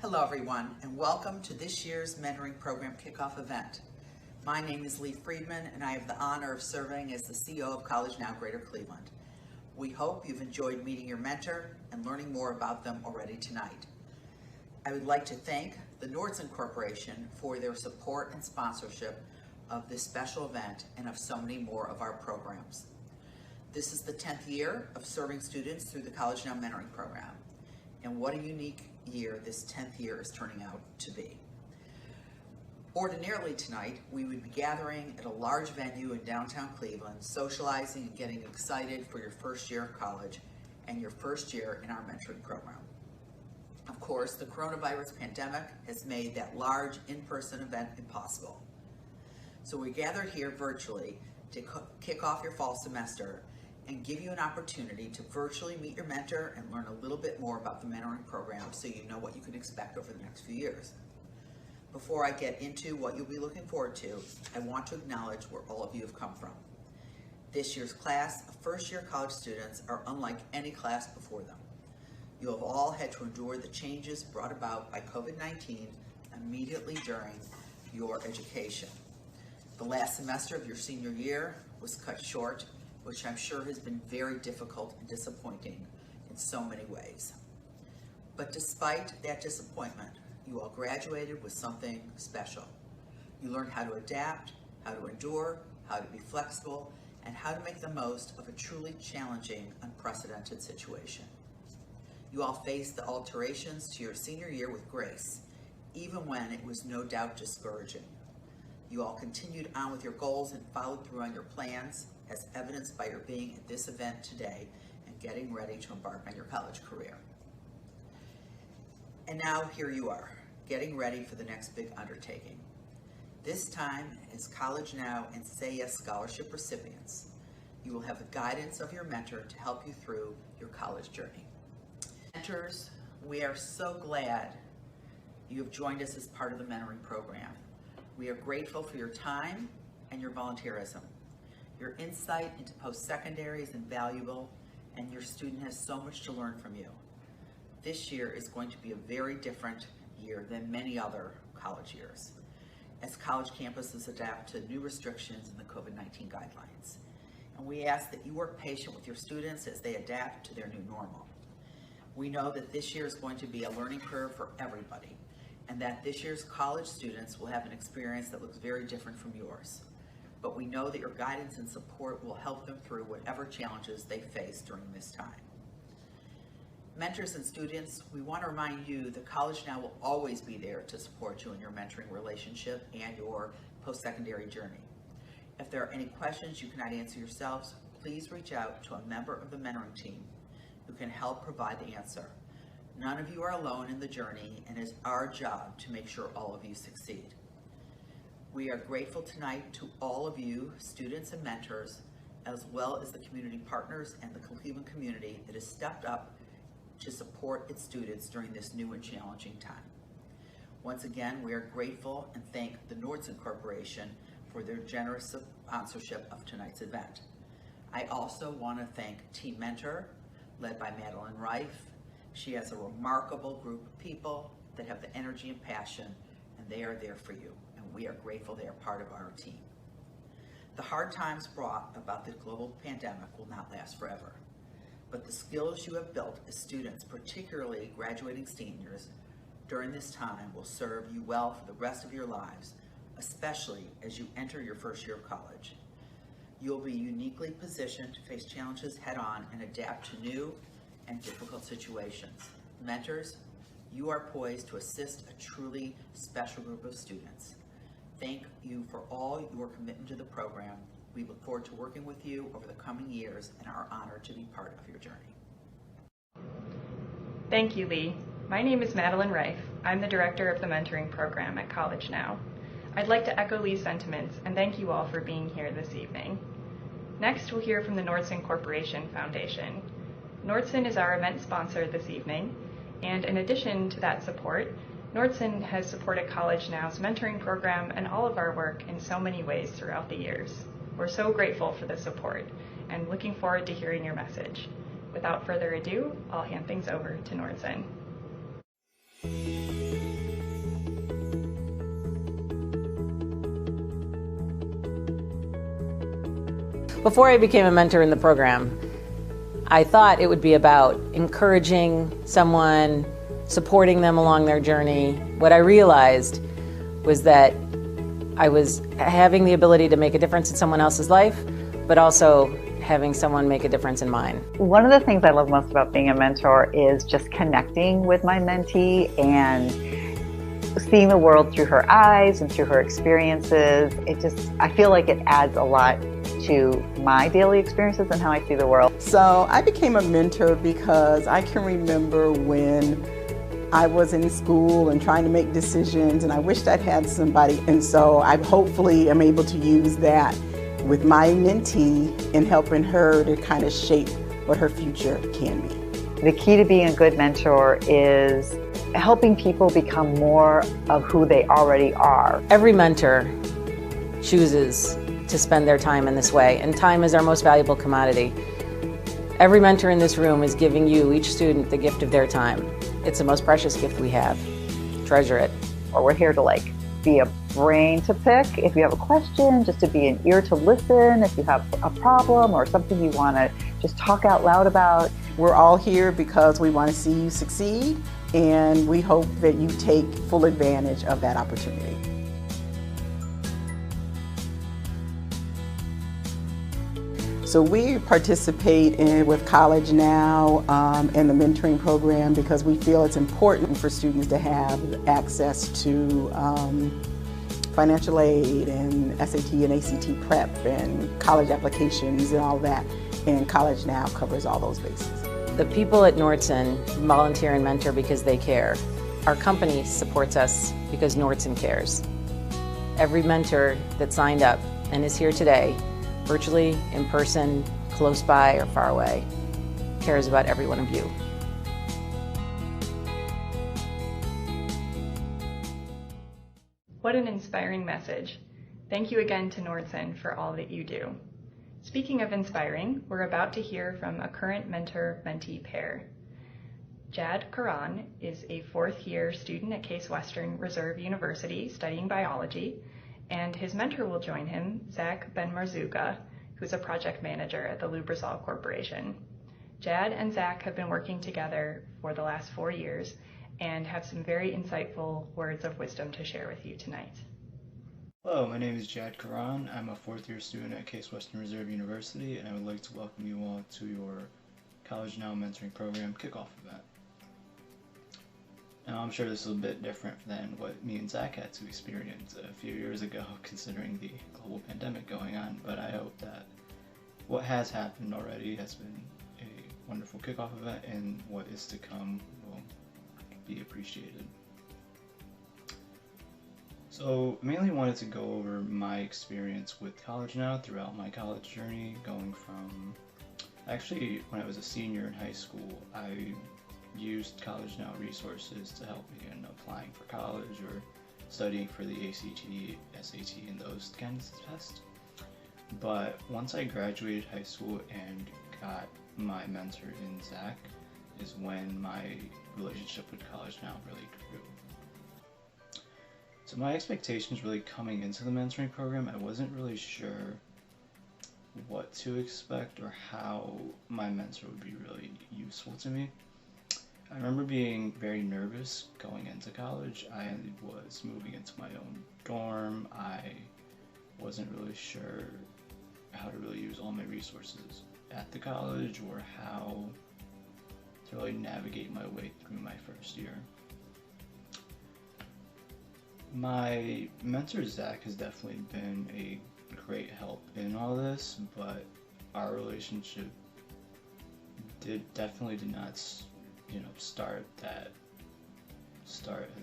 Hello everyone, and welcome to this year's Mentoring Program Kickoff event. My name is Lee Friedman, and I have the honor of serving as the CEO of College Now Greater Cleveland. We hope you've enjoyed meeting your mentor and learning more about them already tonight. I would like to thank the Nordson Corporation for their support and sponsorship of this special event and of so many more of our programs. This is the 10th year of serving students through the College Now Mentoring Program. And what a unique year this 10th year is turning out to be. Ordinarily tonight, we would be gathering at a large venue in downtown Cleveland, socializing and getting excited for your first year of college and your first year in our mentoring program. Of course, the coronavirus pandemic has made that large in-person event impossible. So we gathered here virtually to kick off your fall semester and give you an opportunity to virtually meet your mentor and learn a little bit more about the mentoring program so you know what you can expect over the next few years. Before I get into what you'll be looking forward to, I want to acknowledge where all of you have come from. This year's class of first-year college students are unlike any class before them. You have all had to endure the changes brought about by COVID-19 immediately during your education. The last semester of your senior year was cut short, which I'm sure has been very difficult and disappointing in so many ways. But despite that disappointment, you all graduated with something special. You learned how to adapt, how to endure, how to be flexible, and how to make the most of a truly challenging, unprecedented situation. You all faced the alterations to your senior year with grace, even when it was no doubt discouraging. You all continued on with your goals and followed through on your plans, as evidenced by your being at this event today and getting ready to embark on your college career. And now here you are, getting ready for the next big undertaking. This time as College Now and Say Yes Scholarship recipients, you will have the guidance of your mentor to help you through your college journey. Mentors, we are so glad you have joined us as part of the mentoring program. We are grateful for your time and your volunteerism. Your insight into post-secondary is invaluable, and your student has so much to learn from you. This year is going to be a very different year than many other college years, as college campuses adapt to new restrictions in the COVID-19 guidelines. And we ask that you work patient with your students as they adapt to their new normal. We know that this year is going to be a learning curve for everybody, and that this year's college students will have an experience that looks very different from yours. But we know that your guidance and support will help them through whatever challenges they face during this time. Mentors and students, we want to remind you that College Now will always be there to support you in your mentoring relationship and your post-secondary journey. If there are any questions you cannot answer yourselves, please reach out to a member of the mentoring team who can help provide the answer. None of you are alone in the journey, and it's our job to make sure all of you succeed. We are grateful tonight to all of you, students and mentors, as well as the community partners and the Cleveland community that has stepped up to support its students during this new and challenging time. Once again, we are grateful and thank the Nordson Corporation for their generous sponsorship of tonight's event. I also want to thank Team Mentor, led by Madeline Reif. She has a remarkable group of people that have the energy and passion, and they are there for you. We are grateful they are part of our team. The hard times brought about the global pandemic will not last forever, but the skills you have built as students, particularly graduating seniors, during this time will serve you well for the rest of your lives, especially as you enter your first year of college. You will be uniquely positioned to face challenges head-on and adapt to new and difficult situations. Mentors, you are poised to assist a truly special group of students. Thank you for all your commitment to the program. We look forward to working with you over the coming years and are honored to be part of your journey. Thank you, Lee. My name is Madeline Reif. I'm the director of the mentoring program at College Now. I'd like to echo Lee's sentiments and thank you all for being here this evening. Next, we'll hear from the Nordson Corporation Foundation. Nordson is our event sponsor this evening, and in addition to that support, Nordson has supported College Now's mentoring program and all of our work in so many ways throughout the years. We're so grateful for the support and looking forward to hearing your message. Without further ado, I'll hand things over to Nordson. Before I became a mentor in the program, I thought it would be about encouraging someone, supporting them along their journey. What I realized was that I was having the ability to make a difference in someone else's life, but also having someone make a difference in mine. One of the things I love most about being a mentor is just connecting with my mentee and seeing the world through her eyes and through her experiences. I feel like it adds a lot to my daily experiences and how I see the world. So I became a mentor because I can remember when I was in school and trying to make decisions, and I wished I'd had somebody, and so I hopefully am able to use that with my mentee in helping her to kind of shape what her future can be. The key to being a good mentor is helping people become more of who they already are. Every mentor chooses to spend their time in this way, and time is our most valuable commodity. Every mentor in this room is giving you, each student, the gift of their time. It's the most precious gift we have. Treasure it. Or we're here to be a brain to pick if you have a question, just to be an ear to listen if you have a problem or something you want to just talk out loud about. We're all here because we want to see you succeed, and we hope that you take full advantage of that opportunity. So we participate with College Now in the mentoring program because we feel it's important for students to have access to financial aid and SAT and ACT prep and college applications and all that. And College Now covers all those bases. The people at Nordson volunteer and mentor because they care. Our company supports us because Nordson cares. Every mentor that signed up and is here today, virtually, in person, close by or far away, cares about every one of you. What an inspiring message. Thank you again to Nordson for all that you do. Speaking of inspiring, we're about to hear from a current mentor-mentee pair. Jad Karan is a fourth-year student at Case Western Reserve University studying biology, and his mentor will join him, Zach Ben-Marzuka, who's a project manager at the Lubrizol Corporation. Jad and Zach have been working together for the last 4 years and have some very insightful words of wisdom to share with you tonight. Hello, my name is Jad Karan. I'm a fourth-year student at Case Western Reserve University, and I would like to welcome you all to your College Now mentoring program kickoff event. Now, I'm sure this is a bit different than what me and Zach had to experience a few years ago, considering the global pandemic going on, but I hope that what has happened already has been a wonderful kickoff event, and what is to come will be appreciated. So, I mainly wanted to go over my experience with College Now throughout my college journey, going from, actually, when I was a senior in high school, I used College Now resources to help me in applying for college or studying for the ACT, SAT, and those kinds of tests. But once I graduated high school and got my mentor in Zach is when my relationship with College Now really grew. So my expectations really coming into the mentoring program, I wasn't really sure what to expect or how my mentor would be really useful to me. I remember being very nervous going into college. I was moving into my own dorm. I wasn't really sure how to really use all my resources at the college or how to really navigate my way through my first year. My mentor Zach has definitely been a great help in all this, but our relationship definitely did not start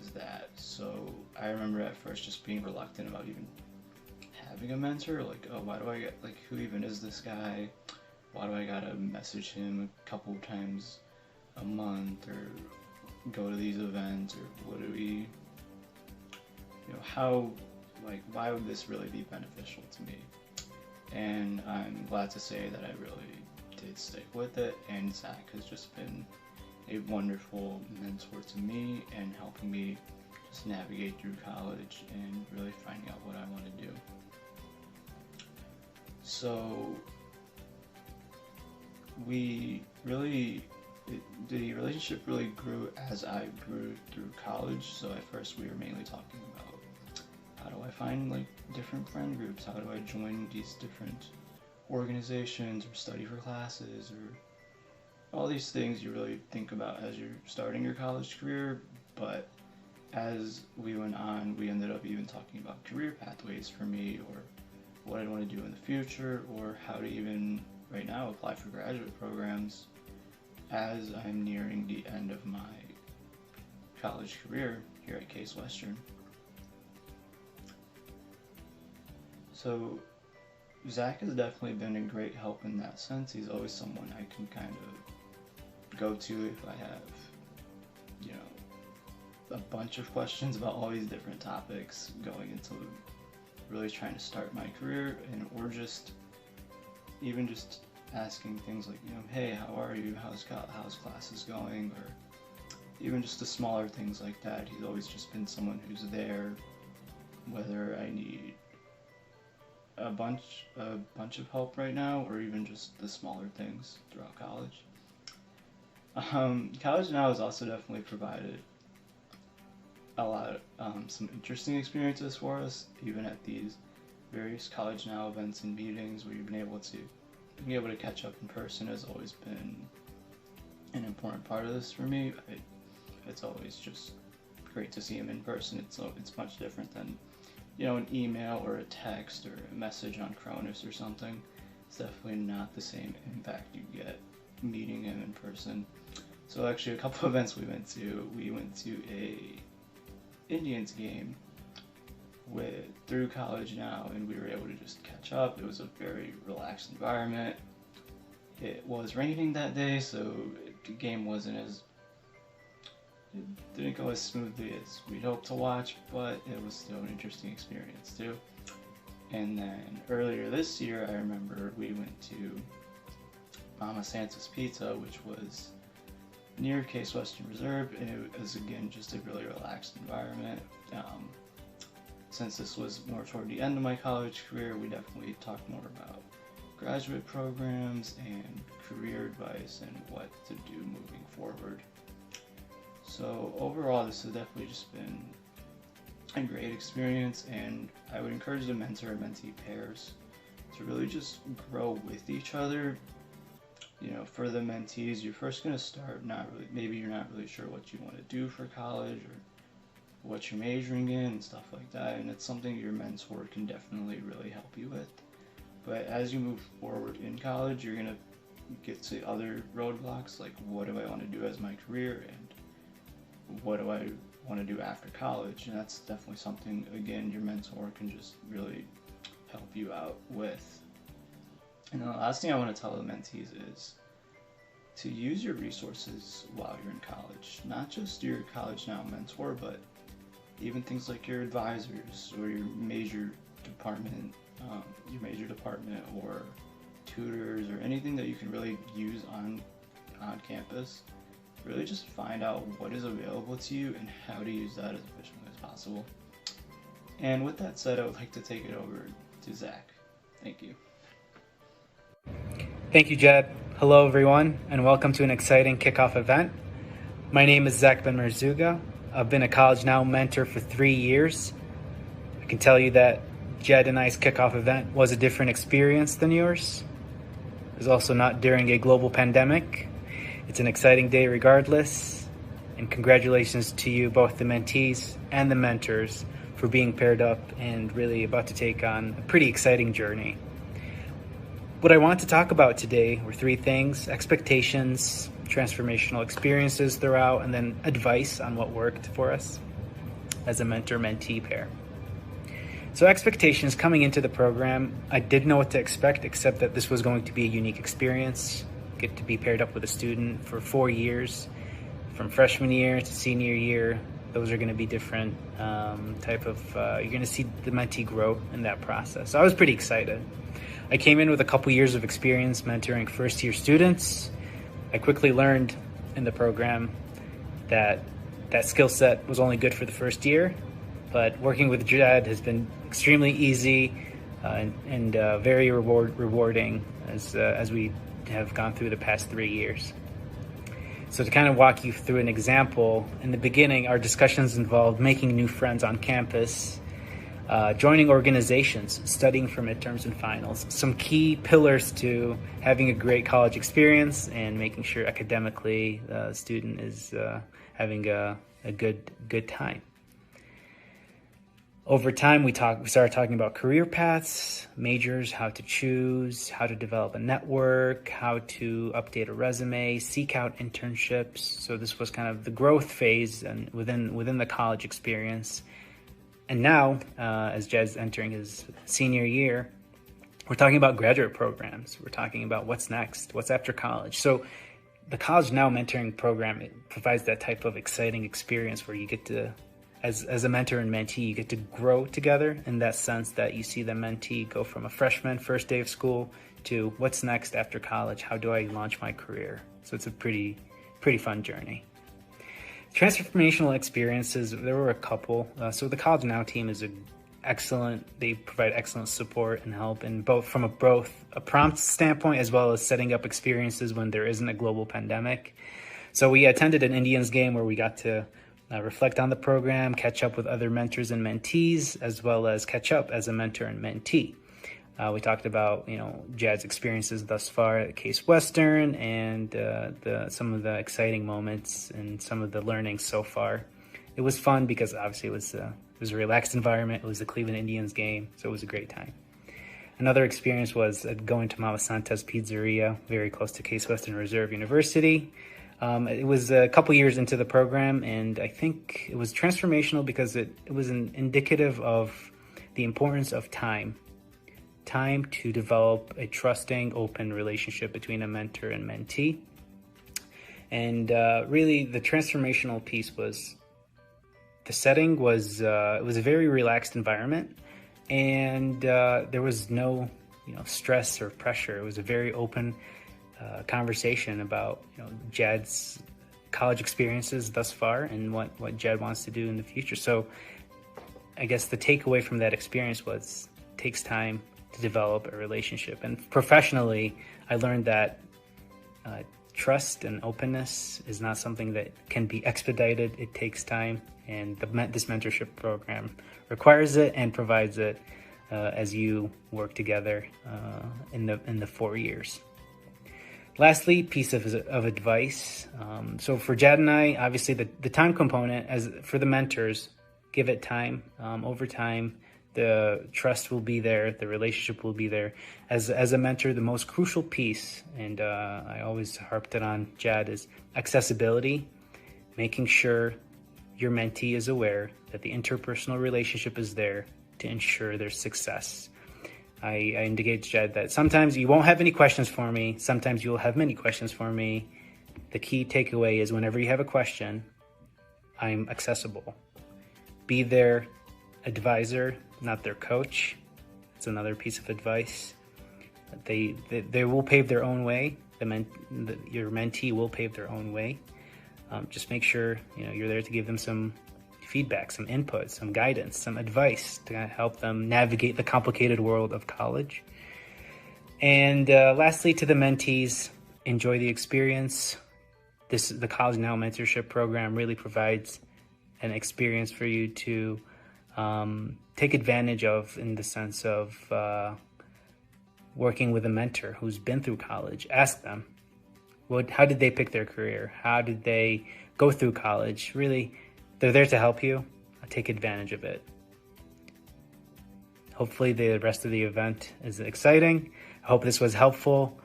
as that. So I remember at first just being reluctant about even having a mentor, like, oh, why do I get, like, who even is this guy? Why do I gotta message him a couple of times a month or go to these events, or what do we, how, like, why would this really be beneficial to me? And I'm glad to say that I really did stick with it, and Zach has just been a wonderful mentor to me and helping me just navigate through college and really finding out what I want to do. So the relationship really grew as I grew through college. So at first we were mainly talking about how do I find like different friend groups, how do I join these different organizations or study for classes, or all these things you really think about as you're starting your college career. But as we went on, we ended up even talking about career pathways for me, or what I want to do in the future, or how to even right now apply for graduate programs as I'm nearing the end of my college career here at Case Western. So Zach has definitely been a great help in that sense. He's always someone I can kind of go to if I have, a bunch of questions about all these different topics going into really trying to start my career, and or just even just asking things like, hey, how are you? How's classes going? Or even just the smaller things like that. He's always just been someone who's there, whether I need a bunch of help right now, or even just the smaller things throughout college. College Now has also definitely provided a lot of some interesting experiences for us, even at these various College Now events and meetings where you've been able to catch up in person has always been an important part of this for me. It's always just great to see him in person. It's much different than an email or a text or a message on Cronus or something. It's definitely not the same impact you get meeting him in person. So actually a couple of events we went to a Indians game through College Now, and we were able to just catch up. It was a very relaxed environment. It was raining that day, so the game didn't go as smoothly as we'd hoped to watch, but it was still an interesting experience too. And then earlier this year, I remember we went to Mama Santa's Pizza, which was near Case Western Reserve, and it was again just a really relaxed environment. Since this was more toward the end of my college career, we definitely talked more about graduate programs and career advice and what to do moving forward. So overall, this has definitely just been a great experience, and I would encourage the mentor and mentee pairs to really just grow with each other. For the mentees, you're first going to start maybe you're not really sure what you want to do for college or what you're majoring in and stuff like that, and it's something your mentor can definitely really help you with. But as you move forward in college, you're going to get to other roadblocks, like what do I want to do as my career, and what do I want to do after college. And that's definitely something, again, your mentor can just really help you out with. And the last thing I want to tell the mentees is to use your resources while you're in college. Not just your College Now mentor, but even things like your advisors or your major department or tutors, or anything that you can really use on campus. Really just find out what is available to you and how to use that as efficiently as possible. And with that said, I would like to take it over to Zach. Thank you. Thank you, Jed. Hello, everyone, and welcome to an exciting kickoff event. My name is Zach Ben Marzuga. I've been a College Now mentor for 3 years. I can tell you that Jed and I's kickoff event was a different experience than yours. It was also not during a global pandemic. It's an exciting day regardless, and congratulations to you, both the mentees and the mentors, for being paired up and really about to take on a pretty exciting journey. What I want to talk about today were 3 things: expectations, transformational experiences throughout, and then advice on what worked for us as a mentor-mentee pair. So expectations coming into the program, I didn't know what to expect, except that this was going to be a unique experience. Get to be paired up with a student for 4 years, from freshman year to senior year. Those are going to be different you're going to see the mentee grow in that process. So I was pretty excited. I came in with a couple years of experience mentoring first-year students. I quickly learned in the program that skill set was only good for the first year, but working with Jed has been extremely easy and very rewarding as we have gone through the past 3 years. So to kind of walk you through an example, in the beginning, our discussions involved making new friends on campus, joining organizations, studying for midterms and finals, some key pillars to having a great college experience and making sure academically the student is having a good time. Over time, we started talking about career paths, majors, how to choose, how to develop a network, how to update a resume, seek out internships. So this was kind of the growth phase and within the college experience. And now, as Jed's entering his senior year, we're talking about graduate programs. We're talking about what's next, what's after college. So the College Now mentoring program, it provides that type of exciting experience where you get to, as a mentor and mentee, you get to grow together in that sense that you see the mentee go from a freshman, first day of school, to what's next after college, how do I launch my career? So it's a pretty fun journey. Transformational experiences, there were a couple. So the College Now team is excellent. They provide excellent support and help in both from a prompt standpoint as well as setting up experiences when there isn't a global pandemic. So we attended an Indians game where we got to reflect on the program, catch up with other mentors and mentees, as well as catch up as a mentor and mentee. We talked about, Jad's experiences thus far at Case Western and some of the exciting moments and some of the learnings so far. It was fun because obviously it was a relaxed environment. It was the Cleveland Indians game, so it was a great time. Another experience was going to Mama Santa's Pizzeria, very close to Case Western Reserve University. It was a couple years into the program, and I think it was transformational because it was indicative of the importance of time to develop a trusting, open relationship between a mentor and mentee. And really, the transformational piece was the setting was it was a very relaxed environment, and there was no stress or pressure. It was a very open conversation about Jad's college experiences thus far and what Jad wants to do in the future. So I guess the takeaway from that experience was it takes time to develop a relationship. And professionally, I learned that trust and openness is not something that can be expedited. It takes time, and this mentorship program requires it and provides it as you work together in the 4 years. Lastly, piece of advice. So for Jad and I, obviously the time component, as for the mentors, give it time. Over time, the trust will be there, the relationship will be there. As a mentor, the most crucial piece, and I always harped it on Jad, is accessibility, making sure your mentee is aware that the interpersonal relationship is there to ensure their success. I indicate to Jad that sometimes you won't have any questions for me, sometimes you'll have many questions for me. The key takeaway is whenever you have a question, I'm accessible. Be their advisor, not their coach. It's another piece of advice. They will pave their own way. Your mentee will pave their own way. Just make sure you're there to give them some feedback, some input, some guidance, some advice to help them navigate the complicated world of college. And lastly, to the mentees, enjoy the experience. The College Now mentorship program really provides an experience for you to take advantage of, in the sense of working with a mentor who's been through college. Ask them, how did they pick their career? How did they go through college? Really, they're there to help you. Take advantage of it. Hopefully the rest of the event is exciting. I hope this was helpful.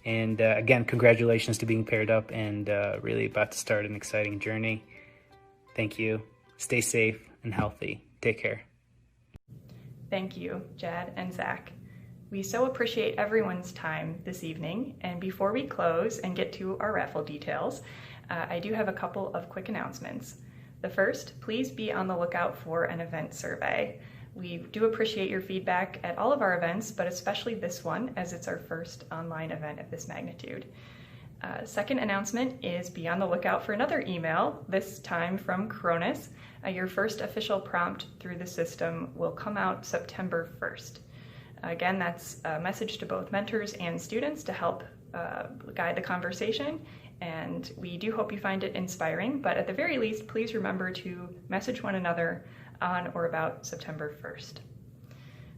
And again, congratulations to being paired up and really about to start an exciting journey. Thank you. Stay safe and healthy. Take care. Thank you, Jad and Zach. We so appreciate everyone's time this evening. And before we close and get to our raffle details, I do have a couple of quick announcements. The first, please be on the lookout for an event survey. We do appreciate your feedback at all of our events, but especially this one, as it's our first online event of this magnitude. Second announcement is be on the lookout for another email, this time from Cronus. Your first official prompt through the system will come out September 1st. Again, that's a message to both mentors and students to help guide the conversation, and we do hope you find it inspiring, but at the very least, please remember to message one another on or about September 1st.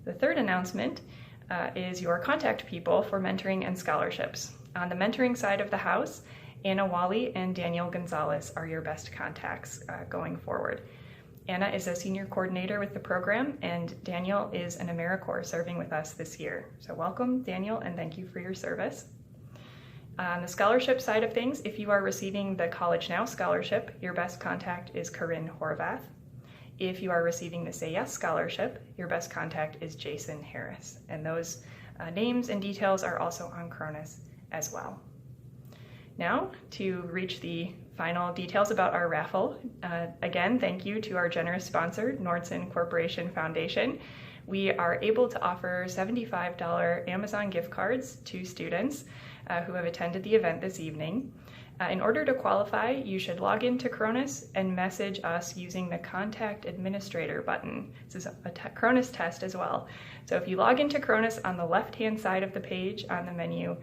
The third announcement is your contact people for mentoring and scholarships. On the mentoring side of the house, Anna Wally and Daniel Gonzalez are your best contacts going forward. Anna is a senior coordinator with the program, and Daniel is an AmeriCorps serving with us this year. So welcome, Daniel, and thank you for your service. On the scholarship side of things, if you are receiving the College Now scholarship, your best contact is Corinne Horvath. If you are receiving the Say Yes scholarship, your best contact is Jason Harris. And those names and details are also on Cronus as well. Now, to reach the final details about our raffle, again, thank you to our generous sponsor, Nordson Corporation Foundation. We are able to offer $75 Amazon gift cards to students who have attended the event this evening. In order to qualify, you should log into Cronus and message us using the Contact Administrator button. This is a Cronus test as well. So if you log into Cronus, on the left-hand side of the page on the menu,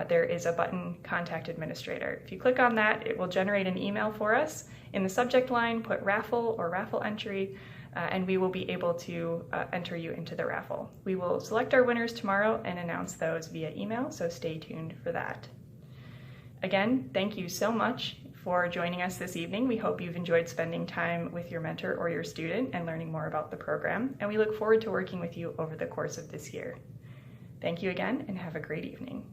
there is a button, Contact Administrator. If you click on that, it will generate an email for us. In the subject line, put raffle or raffle entry, and we will be able to enter you into the raffle. We will select our winners tomorrow and announce those via email, so stay tuned for that. Again, thank you so much for joining us this evening. We hope you've enjoyed spending time with your mentor or your student and learning more about the program, and we look forward to working with you over the course of this year. Thank you again, and have a great evening.